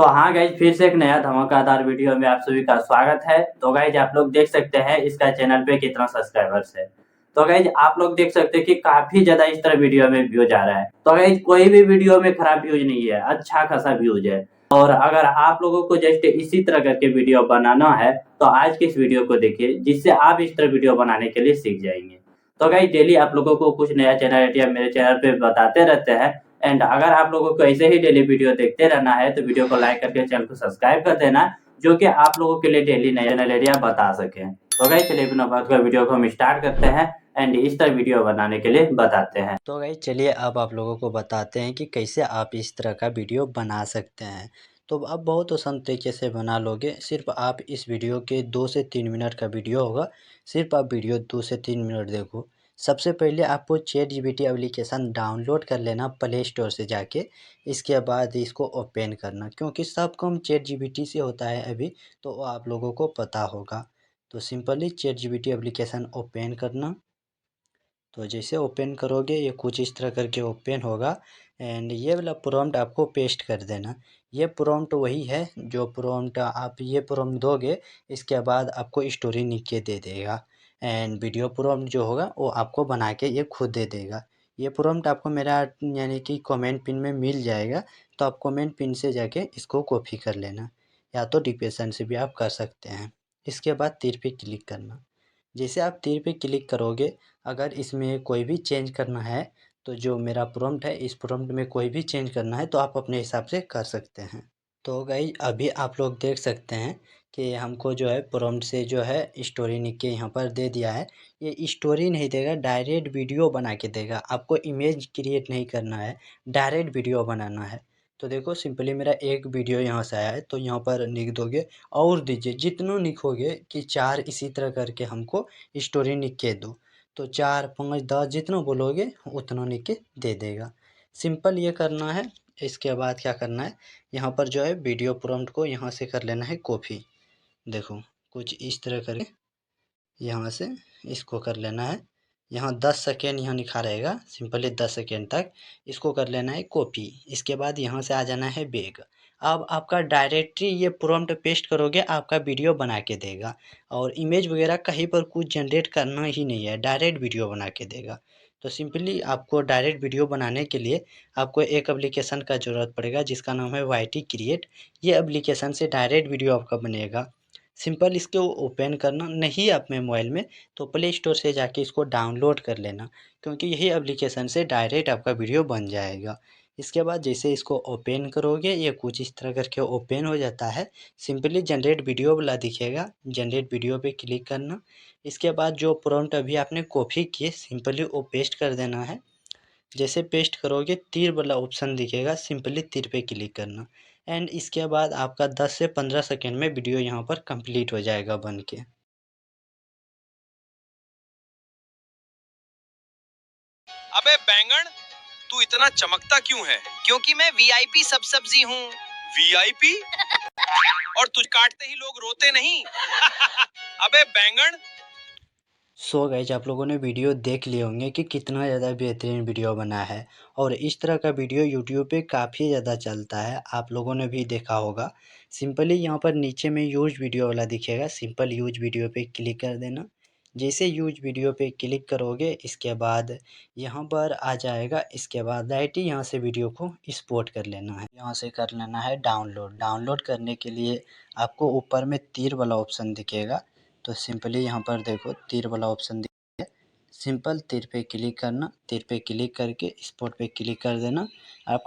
तो हाँ गाइज, फिर से एक नया धमाकेदार वीडियो में आप सभी का स्वागत है। तो गाइज आप लोग देख सकते हैं इसका चैनल पे कितना सब्सक्राइबर्स है। तो गाइज आप लोग देख सकते हैं कि काफी ज्यादा इस तरह वीडियो में व्यूज आ रहा है। तो गाइज कोई भी वीडियो में खराब व्यूज नहीं है, अच्छा खासा व्यूज है। और अगर आप लोगों को जस्ट इसी तरह करके वीडियो बनाना है तो आज की इस वीडियो को देखिए, जिससे आप इस तरह वीडियो बनाने के लिए सीख जाएंगे। तो गाइज डेली आप लोगों को कुछ नया चैनल आइडिया मेरे चैनल पे बताते रहते हैं। एंड अगर आप लोगों को ऐसे ही डेली वीडियो देखते रहना है तो वीडियो को लाइक करके चैनल को सब्सक्राइब कर देना, जो कि आप लोगों के लिए डेली नया चैनल आइडिया बता सके। तो गाइस चलिए बिना बात का वीडियो को हम स्टार्ट करते हैं एंड इस तरह वीडियो बनाने के लिए बताते हैं। तो गाइस चलिए अब आप लोगों को बताते हैं कि कैसे आप इस तरह का वीडियो बना सकते हैं। तो अब बहुत आसान तरीके से बना लोगे। सिर्फ आप इस वीडियो के 2 से 3 मिनट का वीडियो होगा। सिर्फ आप वीडियो 2 से 3 मिनट देखो। सबसे पहले आपको चैटजीपीटी एप्लीकेशन डाउनलोड कर लेना प्ले स्टोर से जाके। इसके बाद इसको ओपन करना, क्योंकि सब काम चैटजीपीटी से होता है अभी, तो वो आप लोगों को पता होगा। तो सिंपली चैटजीपीटी एप्लीकेशन ओपन करना। तो जैसे ओपन करोगे ये कुछ इस तरह करके ओपन होगा। एंड ये वाला प्रॉम्प्ट आपको पेस्ट कर देना। ये प्रॉम्प्ट वही है जो प्रॉम्प्ट आप ये प्रॉम्प्ट दोगे, इसके बाद आपको स्टोरी लिख के दे देगा। एंड वीडियो प्रॉम्प्ट जो होगा वो आपको बना के ये खुद दे देगा। ये प्रॉम्प्ट आपको मेरा यानी कि कमेंट पिन में मिल जाएगा। तो आप कमेंट पिन से जाके इसको कॉपी कर लेना, या तो डिस्क्रिप्शन से भी आप कर सकते हैं। इसके बाद तीर पे क्लिक करना। जैसे आप तीर पे क्लिक करोगे, अगर इसमें कोई भी चेंज करना है, तो जो मेरा प्रॉम्प्ट है इस प्रॉम्प्ट में कोई भी चेंज करना है तो आप अपने हिसाब से कर सकते हैं। तो गाइस अभी आप लोग देख सकते हैं कि हमको जो है प्रॉम्प्ट से जो है स्टोरी लिख के यहाँ पर दे दिया है। ये स्टोरी नहीं देगा, डायरेक्ट वीडियो बना के देगा। आपको इमेज क्रिएट नहीं करना है, डायरेक्ट वीडियो बनाना है। तो देखो सिंपली मेरा एक वीडियो यहाँ से आया है, तो यहाँ पर लिख दोगे और दीजिए, जितना लिखोगे कि 4 इसी तरह करके हमको स्टोरी लिख के दो, तो 4 5 10 जितना बोलोगे उतना लिख के दे देगा। सिंपल ये करना है। इसके बाद क्या करना है, यहाँ पर जो है वीडियो प्रॉम्प्ट को यहाँ से कर लेना है कॉपी। देखो कुछ इस तरह करके यहाँ से इसको कर लेना है। यहाँ 10 सेकेंड यहाँ लिखा रहेगा, सिंपली 10 सेकेंड तक इसको कर लेना है कॉपी। इसके बाद यहाँ से आ जाना है बैक। अब आपका डायरेक्टली ये प्रॉम्प्ट पेस्ट करोगे, आपका वीडियो बना के देगा। और इमेज वगैरह कहीं पर कुछ जनरेट करना ही नहीं है, डायरेक्ट वीडियो बना के देगा। तो सिंपली आपको डायरेक्ट वीडियो बनाने के लिए आपको एक एप्लीकेशन का ज़रूरत पड़ेगा, जिसका नाम है वाईटी क्रिएट। ये एप्लीकेशन से डायरेक्ट वीडियो आपका बनेगा। सिंपल इसको ओपन करना नहीं अपने मोबाइल में, तो प्ले स्टोर से जाके इसको डाउनलोड कर लेना, क्योंकि यही एप्लीकेशन से डायरेक्ट आपका वीडियो बन जाएगा। इसके बाद जैसे इसको ओपन करोगे, ये कुछ इस तरह करके ओपन हो जाता है। सिंपली जनरेट वीडियो वाला दिखेगा, जनरेट वीडियो पे क्लिक करना। इसके बाद जो प्रॉम्प्ट अभी आपने कॉपी किए, सिंपली वो पेस्ट कर देना है। जैसे पेस्ट करोगे तीर वाला ऑप्शन दिखेगा, सिंपली तीर पे क्लिक करना। एंड इसके बाद आपका 10 से 15 सेकेंड में वीडियो यहाँ पर कंप्लीट हो जाएगा बन के। अबे बैंगन, तू इतना चमकता क्यों है? क्योंकि मैं वीआईपी सब सब्जी हूँ। वीआईपी? और तुझ काटते ही लोग रोते नहीं? अबे बैंगन। सो गाइज आप लोगों ने वीडियो देख लिए होंगे कि कितना ज़्यादा बेहतरीन वीडियो बना है। और इस तरह का वीडियो यूट्यूब पे काफ़ी ज़्यादा चलता है, आप लोगों ने भी देखा होगा। सिंपली यहाँ पर नीचे में यूज वीडियो वाला दिखेगा, सिंपल यूज वीडियो पे क्लिक कर देना। जैसे यूज वीडियो पे क्लिक करोगे, इसके बाद यहाँ पर आ जाएगा। इसके बाद डायरेक्ट ही यहाँ से वीडियो को एक्सपोर्ट कर लेना है, यहाँ से कर लेना है डाउनलोड। डाउनलोड करने के लिए आपको ऊपर में तीर वाला ऑप्शन दिखेगा, तो सिंपली यहाँ पर देखो तीर वाला ऑप्शन दिया है, सिंपल तीर पे क्लिक करना। तीर पे क्लिक करके स्पॉट पे क्लिक कर देना। आप